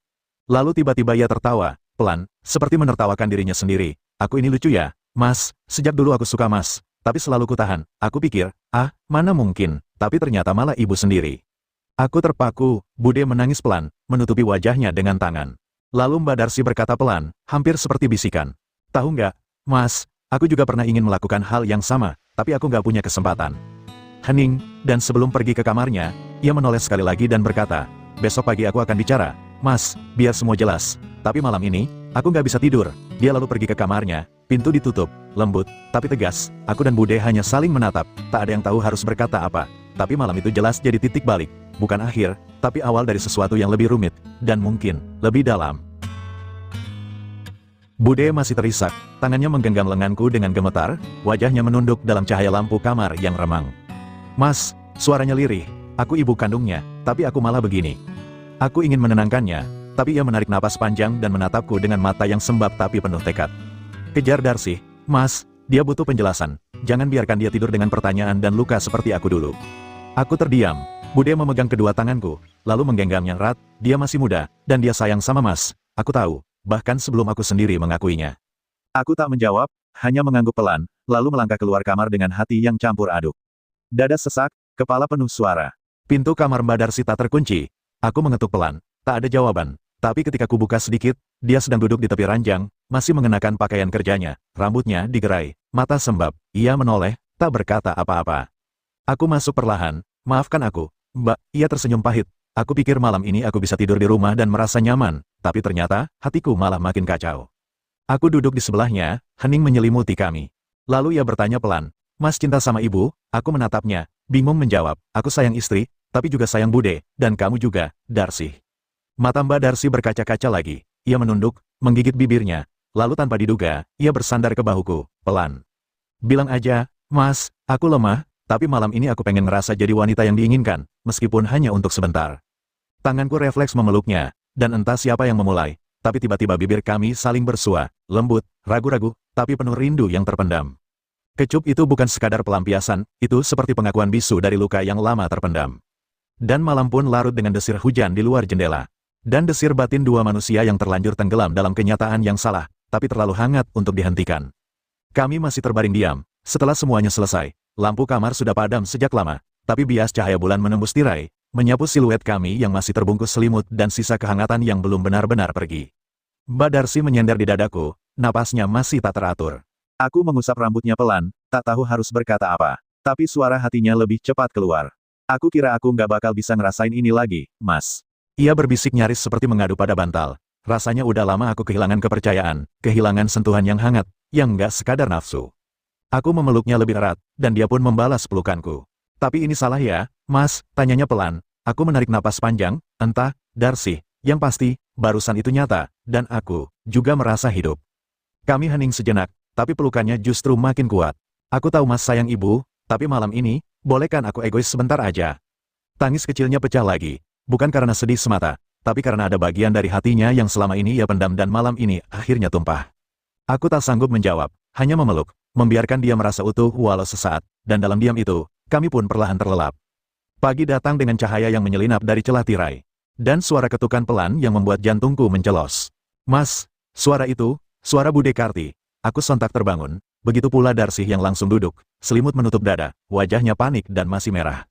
Lalu tiba-tiba ia tertawa, pelan, seperti menertawakan dirinya sendiri. "Aku ini lucu ya, Mas, sejak dulu aku suka Mas. Tapi selalu kutahan. Aku pikir, mana mungkin, tapi ternyata malah ibu sendiri. Aku terpaku, Bude menangis pelan, menutupi wajahnya dengan tangan. Lalu Mbak Darcy berkata pelan, hampir seperti bisikan. Tahu nggak, Mas, aku juga pernah ingin melakukan hal yang sama, tapi aku nggak punya kesempatan. Hening, dan sebelum pergi ke kamarnya, ia menoleh sekali lagi dan berkata, besok pagi aku akan bicara, Mas, biar semua jelas. Tapi malam ini, aku nggak bisa tidur. Dia lalu pergi ke kamarnya, pintu ditutup, lembut, tapi tegas. Aku dan Bude hanya saling menatap, tak ada yang tahu harus berkata apa. Tapi malam itu jelas jadi titik balik. Bukan akhir, tapi awal dari sesuatu yang lebih rumit, dan mungkin, lebih dalam. Bude masih terisak, tangannya menggenggam lenganku dengan gemetar, wajahnya menunduk dalam cahaya lampu kamar yang remang. Mas, suaranya lirih, aku ibu kandungnya, tapi aku malah begini. Aku ingin menenangkannya, tapi ia menarik napas panjang dan menatapku dengan mata yang sembab tapi penuh tekad. Kejar Darcy, Mas, dia butuh penjelasan, jangan biarkan dia tidur dengan pertanyaan dan luka seperti aku dulu. Aku terdiam. Bude memegang kedua tanganku, lalu menggenggamnya erat. Dia masih muda, dan dia sayang sama Mas. Aku tahu, bahkan sebelum aku sendiri mengakuinya. Aku tak menjawab, hanya mengangguk pelan, lalu melangkah keluar kamar dengan hati yang campur aduk. Dada sesak, kepala penuh suara. Pintu kamar Mbak Darcy tak terkunci. Aku mengetuk pelan, tak ada jawaban. Tapi ketika ku buka sedikit, dia sedang duduk di tepi ranjang, masih mengenakan pakaian kerjanya, rambutnya digerai, mata sembab. Ia menoleh, tak berkata apa-apa. Aku masuk perlahan, maafkan aku. Mbak, ia tersenyum pahit. Aku pikir malam ini aku bisa tidur di rumah dan merasa nyaman, tapi ternyata, hatiku malah makin kacau. Aku duduk di sebelahnya, hening menyelimuti kami. Lalu ia bertanya pelan, Mas cinta sama ibu? Aku menatapnya, bingung menjawab, aku sayang istri, tapi juga sayang Bude, dan kamu juga, Darcy. Mata Mbak Darcy berkaca-kaca lagi. Ia menunduk, menggigit bibirnya, lalu tanpa diduga, ia bersandar ke bahuku, pelan. Bilang aja, Mas, aku lemah, tapi malam ini aku pengen ngerasa jadi wanita yang diinginkan, meskipun hanya untuk sebentar. Tanganku refleks memeluknya, dan entah siapa yang memulai, tapi tiba-tiba bibir kami saling bersua, lembut, ragu-ragu, tapi penuh rindu yang terpendam. Kecup itu bukan sekadar pelampiasan, itu seperti pengakuan bisu dari luka yang lama terpendam. Dan malam pun larut dengan desir hujan di luar jendela. Dan desir batin dua manusia yang terlanjur tenggelam dalam kenyataan yang salah, tapi terlalu hangat untuk dihentikan. Kami masih terbaring diam. Setelah semuanya selesai, lampu kamar sudah padam sejak lama, tapi bias cahaya bulan menembus tirai, menyapu siluet kami yang masih terbungkus selimut dan sisa kehangatan yang belum benar-benar pergi. Mbak Darcy menyender di dadaku, napasnya masih tak teratur. Aku mengusap rambutnya pelan, tak tahu harus berkata apa, tapi suara hatinya lebih cepat keluar. Aku kira aku nggak bakal bisa ngerasain ini lagi, Mas. Ia berbisik nyaris seperti mengadu pada bantal. Rasanya udah lama aku kehilangan kepercayaan, kehilangan sentuhan yang hangat, yang nggak sekadar nafsu. Aku memeluknya lebih erat, dan dia pun membalas pelukanku. Tapi ini salah ya, Mas, tanyanya pelan. Aku menarik napas panjang, entah, Darcy, yang pasti, barusan itu nyata, dan aku juga merasa hidup. Kami hening sejenak, tapi pelukannya justru makin kuat. Aku tahu Mas sayang ibu, tapi malam ini, bolehkan aku egois sebentar aja? Tangis kecilnya pecah lagi, bukan karena sedih semata, tapi karena ada bagian dari hatinya yang selama ini ia pendam dan malam ini akhirnya tumpah. Aku tak sanggup menjawab, hanya memeluk, membiarkan dia merasa utuh walau sesaat, dan dalam diam itu, kami pun perlahan terlelap. Pagi datang dengan cahaya yang menyelinap dari celah tirai, dan suara ketukan pelan yang membuat jantungku mencelos. Mas, suara itu, suara Bude Karti. Aku sontak terbangun, begitu pula Darcy yang langsung duduk, selimut menutup dada, wajahnya panik dan masih merah.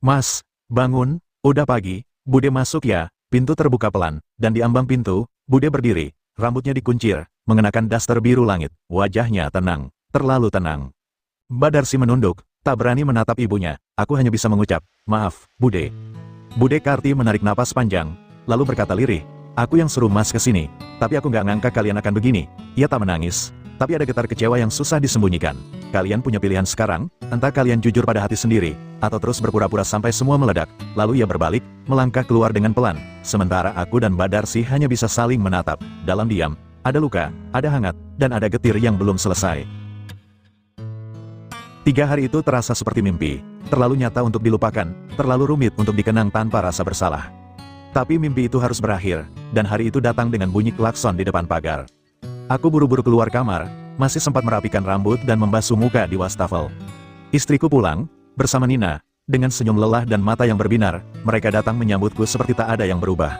Mas, bangun, udah pagi, Bude masuk ya. Pintu terbuka pelan, dan di ambang pintu, Bude berdiri, rambutnya dikuncir, mengenakan daster biru langit, wajahnya tenang. Terlalu tenang. Mbak Darcy menunduk, tak berani menatap ibunya. Aku hanya bisa mengucap, maaf, Bude. Bude Karti menarik napas panjang, lalu berkata lirih, aku yang suruh Mas kesini, tapi aku nggak ngangka kalian akan begini. Ia tak menangis, tapi ada getar kecewa yang susah disembunyikan. Kalian punya pilihan sekarang, entah kalian jujur pada hati sendiri, atau terus berpura-pura sampai semua meledak. Lalu ia berbalik, melangkah keluar dengan pelan, sementara aku dan Mbak Darcy hanya bisa saling menatap. Dalam diam, ada luka, ada hangat, dan ada getir yang belum selesai. 3 hari itu terasa seperti mimpi, terlalu nyata untuk dilupakan, terlalu rumit untuk dikenang tanpa rasa bersalah. Tapi mimpi itu harus berakhir, dan hari itu datang dengan bunyi klakson di depan pagar. Aku buru-buru keluar kamar, masih sempat merapikan rambut dan membasuh muka di wastafel. Istriku pulang, bersama Nina, dengan senyum lelah dan mata yang berbinar, mereka datang menyambutku seperti tak ada yang berubah.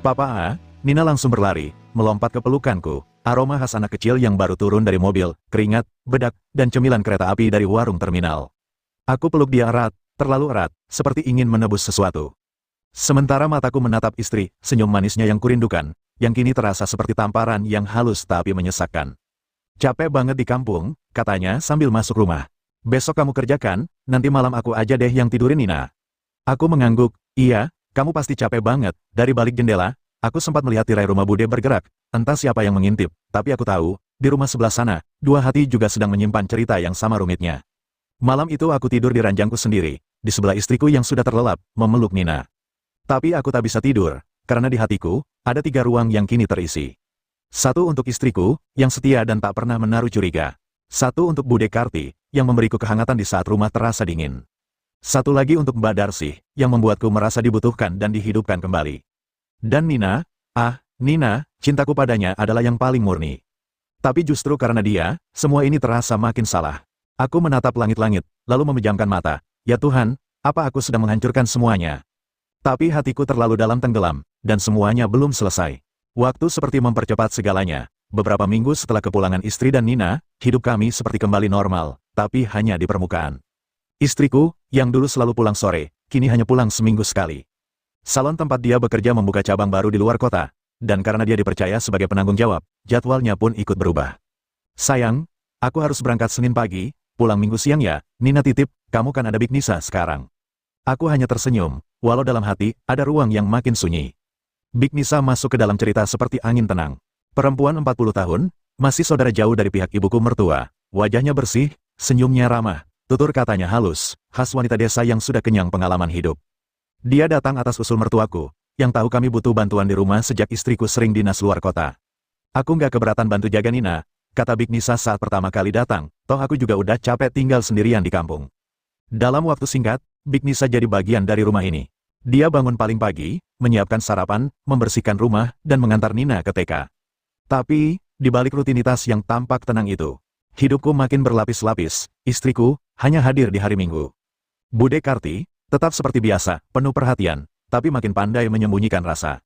Papa, Nina langsung berlari, melompat ke pelukanku. aroma khas anak kecil yang baru turun dari mobil, keringat, bedak, dan cemilan kereta api dari warung terminal. Aku peluk dia erat, terlalu erat, seperti ingin menebus sesuatu. Sementara mataku menatap istri, senyum manisnya yang kurindukan, yang kini terasa seperti tamparan yang halus tapi menyesakkan. Capek banget di kampung, katanya sambil masuk rumah. Besok kamu kerjakan, nanti malam aku aja deh yang tidurin Nina. Aku mengangguk, iya, kamu pasti capek banget. Dari balik jendela, aku sempat melihat tirai rumah Bude bergerak, entah siapa yang mengintip, tapi aku tahu, di rumah sebelah sana, dua hati juga sedang menyimpan cerita yang sama rumitnya. Malam itu aku tidur di ranjangku sendiri, di sebelah istriku yang sudah terlelap, memeluk Nina. Tapi aku tak bisa tidur, karena di hatiku, ada 3 ruang yang kini terisi. 1 untuk istriku, yang setia dan tak pernah menaruh curiga. 1 untuk Bude Karti, yang memberiku kehangatan di saat rumah terasa dingin. 1 lagi untuk Mbak Darsi, yang membuatku merasa dibutuhkan dan dihidupkan kembali. Dan Nina, Nina, cintaku padanya adalah yang paling murni. Tapi justru karena dia, semua ini terasa makin salah. Aku menatap langit-langit, lalu memejamkan mata. Ya Tuhan, apa aku sedang menghancurkan semuanya? Tapi hatiku terlalu dalam tenggelam, dan semuanya belum selesai. Waktu seperti mempercepat segalanya. Beberapa minggu setelah kepulangan istri dan Nina, hidup kami seperti kembali normal, tapi hanya di permukaan. Istriku, yang dulu selalu pulang sore, kini hanya pulang seminggu sekali. Salon tempat dia bekerja membuka cabang baru di luar kota, dan karena dia dipercaya sebagai penanggung jawab, jadwalnya pun ikut berubah. Sayang, aku harus berangkat Senin pagi, pulang Minggu siang ya, Nina titip, kamu kan ada Big Nisa sekarang. Aku hanya tersenyum, walau dalam hati, ada ruang yang makin sunyi. Big Nisa masuk ke dalam cerita seperti angin tenang. Perempuan 40 tahun, masih saudara jauh dari pihak ibuku mertua. Wajahnya bersih, senyumnya ramah, tutur katanya halus, khas wanita desa yang sudah kenyang pengalaman hidup. Dia datang atas usul mertuaku, yang tahu kami butuh bantuan di rumah sejak istriku sering dinas luar kota. Aku nggak keberatan bantu jaga Nina, kata Big Nisa saat pertama kali datang, toh aku juga udah capek tinggal sendirian di kampung. Dalam waktu singkat, Big Nisa jadi bagian dari rumah ini. Dia bangun paling pagi, menyiapkan sarapan, membersihkan rumah, dan mengantar Nina ke TK. Tapi, di balik rutinitas yang tampak tenang itu, hidupku makin berlapis-lapis. Istriku hanya hadir di hari Minggu. Bude Karti tetap seperti biasa, penuh perhatian, tapi makin pandai menyembunyikan rasa.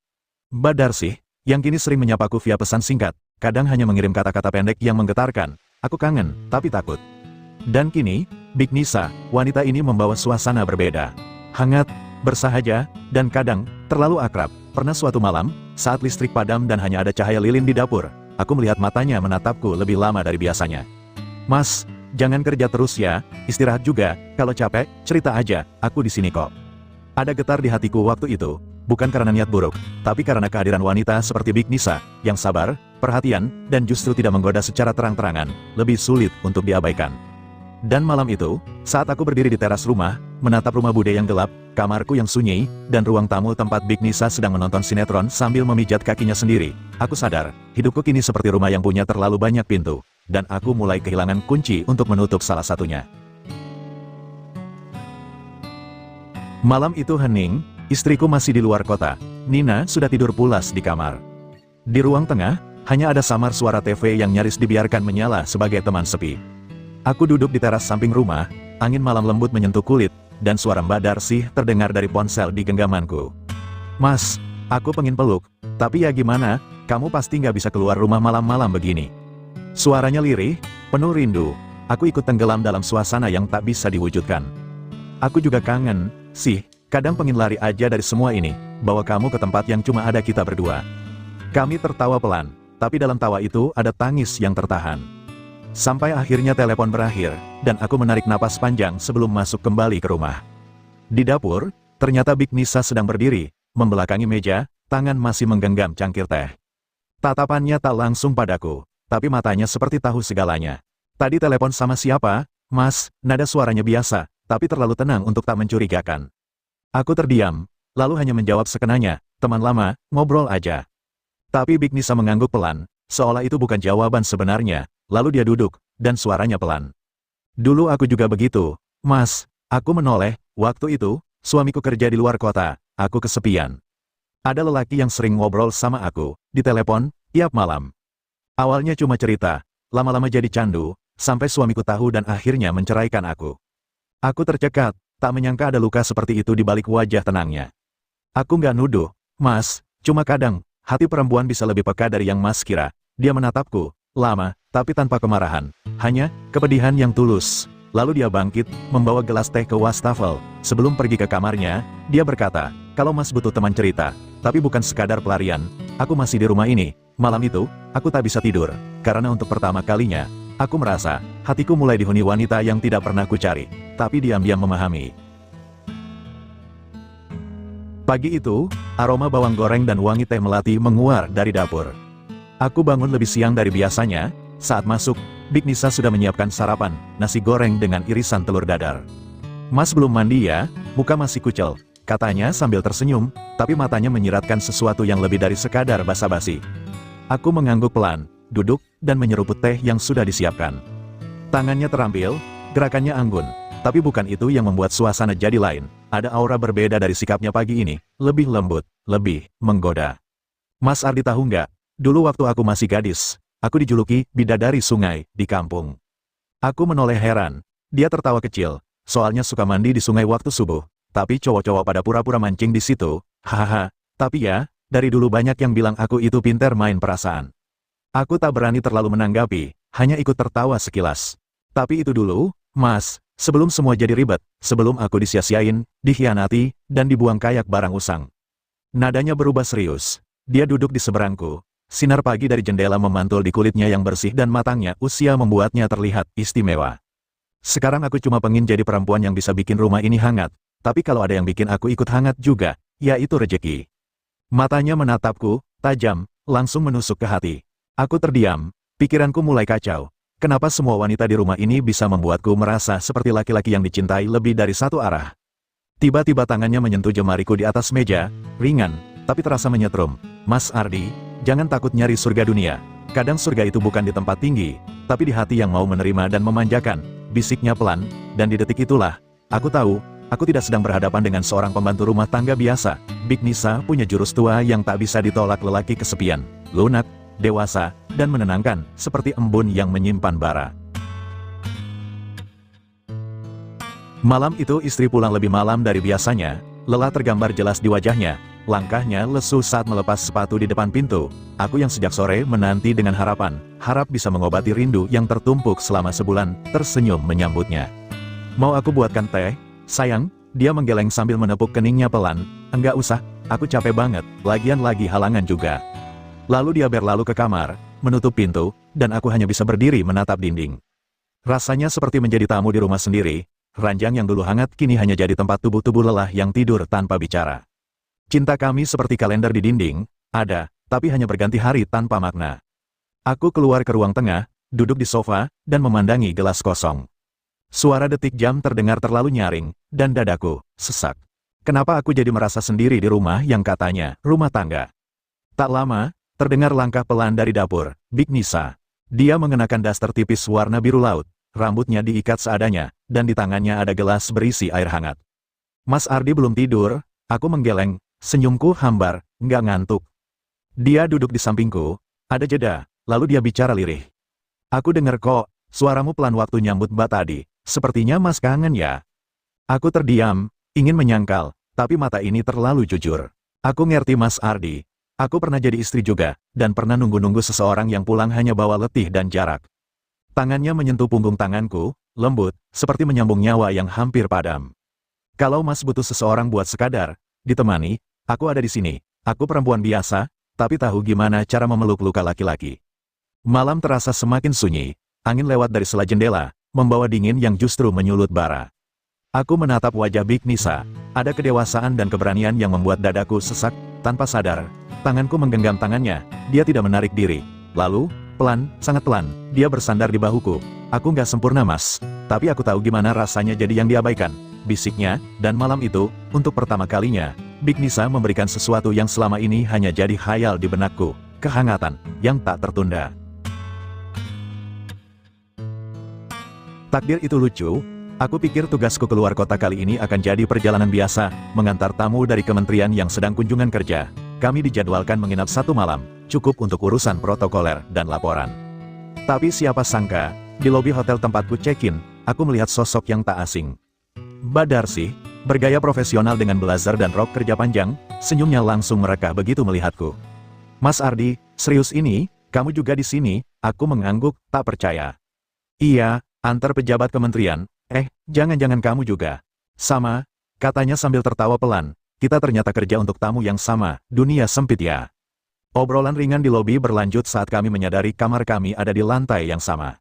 Mbak Darsi, yang kini sering menyapaku via pesan singkat, kadang hanya mengirim kata-kata pendek yang menggetarkan. Aku kangen, tapi takut. Dan kini, Big Nisa, wanita ini membawa suasana berbeda. Hangat, bersahaja, dan kadang, terlalu akrab. Pernah suatu malam, saat listrik padam dan hanya ada cahaya lilin di dapur, aku melihat matanya menatapku lebih lama dari biasanya. Mas, jangan kerja terus ya, istirahat juga, kalau capek, cerita aja, aku di sini kok. Ada getar di hatiku waktu itu, bukan karena niat buruk, tapi karena kehadiran wanita seperti Big Nisa, yang sabar, perhatian, dan justru tidak menggoda secara terang-terangan, lebih sulit untuk diabaikan. Dan malam itu, saat aku berdiri di teras rumah, menatap rumah Bude yang gelap, kamarku yang sunyi, dan ruang tamu tempat Big Nisa sedang menonton sinetron sambil memijat kakinya sendiri, aku sadar, hidupku kini seperti rumah yang punya terlalu banyak pintu, dan aku mulai kehilangan kunci untuk menutup salah satunya. Malam itu hening, istriku masih di luar kota, Nina sudah tidur pulas di kamar. Di ruang tengah, hanya ada samar suara TV yang nyaris dibiarkan menyala sebagai teman sepi. Aku duduk di teras samping rumah, angin malam lembut menyentuh kulit, dan suara Mbak Darsi terdengar dari ponsel di genggamanku. Mas, aku pengen peluk, tapi ya gimana, kamu pasti nggak bisa keluar rumah malam-malam begini. Suaranya lirih, penuh rindu, aku ikut tenggelam dalam suasana yang tak bisa diwujudkan. Aku juga kangen, sih, kadang pengen lari aja dari semua ini, bawa kamu ke tempat yang cuma ada kita berdua. Kami tertawa pelan, tapi dalam tawa itu ada tangis yang tertahan. Sampai akhirnya telepon berakhir, dan aku menarik napas panjang sebelum masuk kembali ke rumah. Di dapur, ternyata Big Nisa sedang berdiri, membelakangi meja, tangan masih menggenggam cangkir teh. Tatapannya tak langsung padaku, tapi matanya seperti tahu segalanya. Tadi telepon sama siapa, Mas? Nada suaranya biasa, tapi terlalu tenang untuk tak mencurigakan. Aku terdiam, lalu hanya menjawab sekenanya, teman lama, ngobrol aja. Tapi Big Nisa mengangguk pelan, seolah itu bukan jawaban sebenarnya. Lalu dia duduk, dan suaranya pelan. Dulu aku juga begitu, Mas. Aku menoleh, waktu itu, suamiku kerja di luar kota, aku kesepian. Ada lelaki yang sering ngobrol sama aku, di telepon, tiap malam. Awalnya cuma cerita, lama-lama jadi candu, sampai suamiku tahu dan akhirnya menceraikan aku. Aku tercekat, tak menyangka ada luka seperti itu di balik wajah tenangnya. Aku nggak nuduh, Mas, cuma kadang, hati perempuan bisa lebih peka dari yang Mas kira. Dia menatapku, lama, tapi tanpa kemarahan. Hanya, kepedihan yang tulus. Lalu dia bangkit, membawa gelas teh ke wastafel. Sebelum pergi ke kamarnya, dia berkata, kalau Mas butuh teman cerita, tapi bukan sekadar pelarian, aku masih di rumah ini. Malam itu, aku tak bisa tidur, karena untuk pertama kalinya, aku merasa, hatiku mulai dihuni wanita yang tidak pernah kucari, tapi diam-diam memahami. Pagi itu, aroma bawang goreng dan wangi teh melati menguar dari dapur. Aku bangun lebih siang dari biasanya. Saat masuk, Big Nisa sudah menyiapkan sarapan, nasi goreng dengan irisan telur dadar. Mas belum mandi ya, muka masih kucel, katanya sambil tersenyum, tapi matanya menyiratkan sesuatu yang lebih dari sekadar basa-basi. Aku mengangguk pelan, duduk, dan menyeruput teh yang sudah disiapkan. Tangannya terampil, gerakannya anggun, tapi bukan itu yang membuat suasana jadi lain. Ada aura berbeda dari sikapnya pagi ini, lebih lembut, lebih menggoda. Mas Ardi tahu nggak? Dulu waktu aku masih gadis, aku dijuluki bidadari sungai di kampung. Aku menoleh heran. Dia tertawa kecil, soalnya suka mandi di sungai waktu subuh. Tapi cowok-cowok pada pura-pura mancing di situ. Hahaha. Tapi ya, dari dulu banyak yang bilang aku itu pinter main perasaan. Aku tak berani terlalu menanggapi, hanya ikut tertawa sekilas. Tapi itu dulu, Mas, sebelum semua jadi ribet, sebelum aku disia-siain, dikhianati, dan dibuang kayak barang usang. Nadanya berubah serius. Dia duduk di seberangku. Sinar pagi dari jendela memantul di kulitnya yang bersih dan matangnya, usia membuatnya terlihat istimewa. Sekarang aku cuma pengen jadi perempuan yang bisa bikin rumah ini hangat, tapi kalau ada yang bikin aku ikut hangat juga, ya itu rejeki. Matanya menatapku, tajam, langsung menusuk ke hati. Aku terdiam, pikiranku mulai kacau. Kenapa semua wanita di rumah ini bisa membuatku merasa seperti laki-laki yang dicintai lebih dari satu arah? Tiba-tiba tangannya menyentuh jemariku di atas meja, ringan, tapi terasa menyetrum. Mas Ardi, jangan takut nyari surga dunia. Kadang surga itu bukan di tempat tinggi, tapi di hati yang mau menerima dan memanjakan, bisiknya pelan, dan di detik itulah, aku tahu, aku tidak sedang berhadapan dengan seorang pembantu rumah tangga biasa. Big Nisa punya jurus tua yang tak bisa ditolak lelaki kesepian, lunak, dewasa, dan menenangkan, seperti embun yang menyimpan bara. Malam itu istri pulang lebih malam dari biasanya, lelah tergambar jelas di wajahnya. Langkahnya lesu saat melepas sepatu di depan pintu. Aku yang sejak sore menanti dengan harapan, harap bisa mengobati rindu yang tertumpuk selama sebulan, tersenyum menyambutnya. Mau aku buatkan teh? Sayang, dia menggeleng sambil menepuk keningnya pelan. Enggak usah, aku capek banget, lagian lagi halangan juga. Lalu dia berlalu ke kamar, menutup pintu, dan aku hanya bisa berdiri menatap dinding. Rasanya seperti menjadi tamu di rumah sendiri, ranjang yang dulu hangat kini hanya jadi tempat tubuh-tubuh lelah yang tidur tanpa bicara. Cinta kami seperti kalender di dinding, ada, tapi hanya berganti hari tanpa makna. Aku keluar ke ruang tengah, duduk di sofa, dan memandangi gelas kosong. Suara detik jam terdengar terlalu nyaring, dan dadaku sesak. Kenapa aku jadi merasa sendiri di rumah yang katanya rumah tangga? Tak lama, terdengar langkah pelan dari dapur, Big Nisa. Dia mengenakan daster tipis warna biru laut, rambutnya diikat seadanya, dan di tangannya ada gelas berisi air hangat. Mas Ardi belum tidur, aku menggeleng. Senyumku hambar, nggak ngantuk. Dia duduk di sampingku, ada jeda, lalu dia bicara lirih. Aku dengar kok, suaramu pelan waktu nyambut Mbak tadi, sepertinya Mas kangen ya. Aku terdiam, ingin menyangkal, tapi mata ini terlalu jujur. Aku ngerti Mas Ardi, aku pernah jadi istri juga, dan pernah nunggu-nunggu seseorang yang pulang hanya bawa letih dan jarak. Tangannya menyentuh punggung tanganku, lembut, seperti menyambung nyawa yang hampir padam. Kalau Mas butuh seseorang buat sekadar ditemani, aku ada di sini. Aku perempuan biasa, tapi tahu gimana cara memeluk luka laki-laki. Malam terasa semakin sunyi, angin lewat dari sela jendela, membawa dingin yang justru menyulut bara. Aku menatap wajah Big Nisa, ada kedewasaan dan keberanian yang membuat dadaku sesak, tanpa sadar. Tanganku menggenggam tangannya, dia tidak menarik diri. Lalu, pelan, sangat pelan, dia bersandar di bahuku. Aku nggak sempurna Mas, tapi aku tahu gimana rasanya jadi yang diabaikan. Bisiknya, dan malam itu, untuk pertama kalinya, Big Nisa memberikan sesuatu yang selama ini hanya jadi khayal di benakku, kehangatan, yang tak tertunda. Takdir itu lucu, aku pikir tugasku keluar kota kali ini akan jadi perjalanan biasa, mengantar tamu dari kementerian yang sedang kunjungan kerja. Kami dijadwalkan menginap 1 malam, cukup untuk urusan protokoler dan laporan. Tapi siapa sangka, di lobi hotel tempatku check-in, aku melihat sosok yang tak asing. Badarsi, bergaya profesional dengan blazer dan rok kerja panjang, senyumnya langsung merekah begitu melihatku. Mas Ardi, serius ini? kamu juga di sini?" Aku mengangguk, tak percaya. "Iya, antar pejabat kementerian." Jangan-jangan kamu juga?" "Sama," katanya sambil tertawa pelan. "Kita ternyata kerja untuk tamu yang sama, dunia sempit ya." Obrolan ringan di lobi berlanjut saat kami menyadari kamar kami ada di lantai yang sama.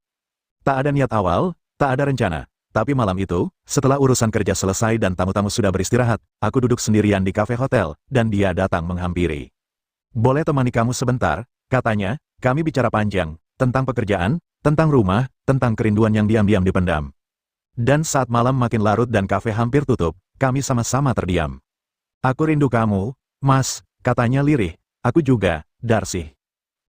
Tak ada niat awal, tak ada rencana. Tapi malam itu, setelah urusan kerja selesai dan tamu-tamu sudah beristirahat, aku duduk sendirian di kafe hotel, dan dia datang menghampiri. "Boleh temani kamu sebentar?" katanya. Kami bicara panjang, tentang pekerjaan, tentang rumah, tentang kerinduan yang diam-diam dipendam. Dan saat malam makin larut dan kafe hampir tutup, kami sama-sama terdiam. "Aku rindu kamu, Mas," katanya lirih. "Aku juga, Darcy."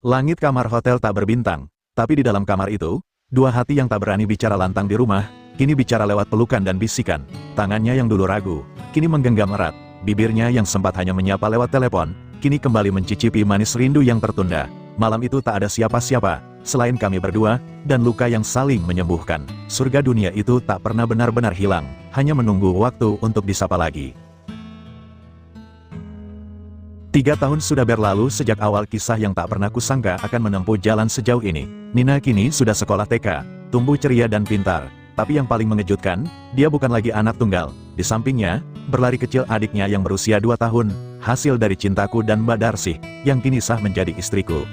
Langit kamar hotel tak berbintang, tapi di dalam kamar itu, dua hati yang tak berani bicara lantang di rumah, kini bicara lewat pelukan dan bisikan. Tangannya yang dulu ragu, kini menggenggam erat. Bibirnya yang sempat hanya menyapa lewat telepon, kini kembali mencicipi manis rindu yang tertunda. Malam itu tak ada siapa-siapa, selain kami berdua, dan luka yang saling menyembuhkan. Surga dunia itu tak pernah benar-benar hilang, hanya menunggu waktu untuk disapa lagi. 3 tahun sudah berlalu sejak awal kisah yang tak pernah kusangka akan menempuh jalan sejauh ini. Nina kini sudah sekolah TK, tumbuh ceria dan pintar. Tapi yang paling mengejutkan, dia bukan lagi anak tunggal. Di sampingnya, berlari kecil adiknya yang berusia 2 tahun, hasil dari cintaku dan Mbak Darcy, yang kini sah menjadi istriku.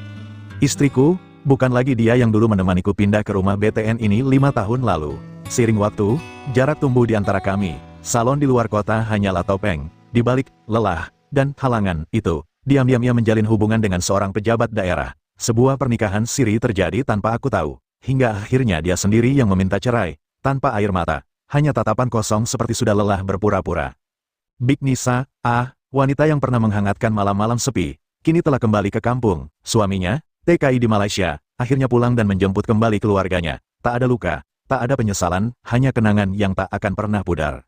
Istriku, bukan lagi dia yang dulu menemaniku pindah ke rumah BTN ini 5 tahun lalu. Seiring waktu, jarak tumbuh di antara kami. Salon di luar kota hanyalah topeng. Di balik lelah dan halangan itu, diam-diam ia menjalin hubungan dengan seorang pejabat daerah. Sebuah pernikahan siri terjadi tanpa aku tahu. Hingga akhirnya dia sendiri yang meminta cerai. Tanpa air mata, hanya tatapan kosong seperti sudah lelah berpura-pura. Big Nisa, wanita yang pernah menghangatkan malam-malam sepi, kini telah kembali ke kampung. Suaminya, TKI di Malaysia, akhirnya pulang dan menjemput kembali keluarganya. Tak ada luka, tak ada penyesalan, hanya kenangan yang tak akan pernah pudar.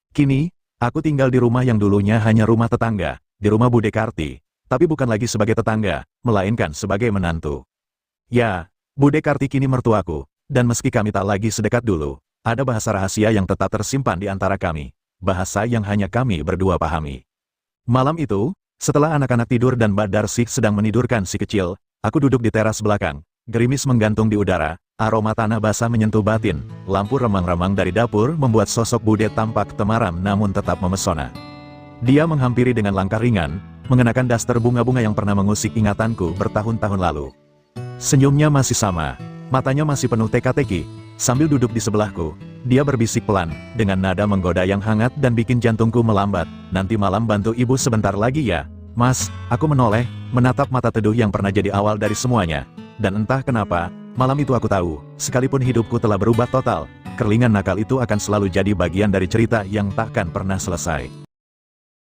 Kini, aku tinggal di rumah yang dulunya hanya rumah tetangga, di rumah Bude Karti. Tapi bukan lagi sebagai tetangga, melainkan sebagai menantu. Ya, Bude Karti kini mertuaku. Dan meski kami tak lagi sedekat dulu, ada bahasa rahasia yang tetap tersimpan di antara kami. Bahasa yang hanya kami berdua pahami. Malam itu, setelah anak-anak tidur dan Mbak Darcy sedang menidurkan si kecil, aku duduk di teras belakang. Gerimis menggantung di udara, aroma tanah basah menyentuh batin. Lampu remang-remang dari dapur membuat sosok Bude tampak temaram namun tetap memesona. Dia menghampiri dengan langkah ringan, mengenakan daster bunga-bunga yang pernah mengusik ingatanku bertahun-tahun lalu. Senyumnya masih sama. Matanya masih penuh teka-teki. Sambil duduk di sebelahku, dia berbisik pelan, dengan nada menggoda yang hangat dan bikin jantungku melambat. "Nanti malam bantu ibu sebentar lagi ya, Mas." Aku menoleh, menatap mata teduh yang pernah jadi awal dari semuanya. Dan entah kenapa, malam itu aku tahu, sekalipun hidupku telah berubah total, kerlingan nakal itu akan selalu jadi bagian dari cerita yang takkan pernah selesai.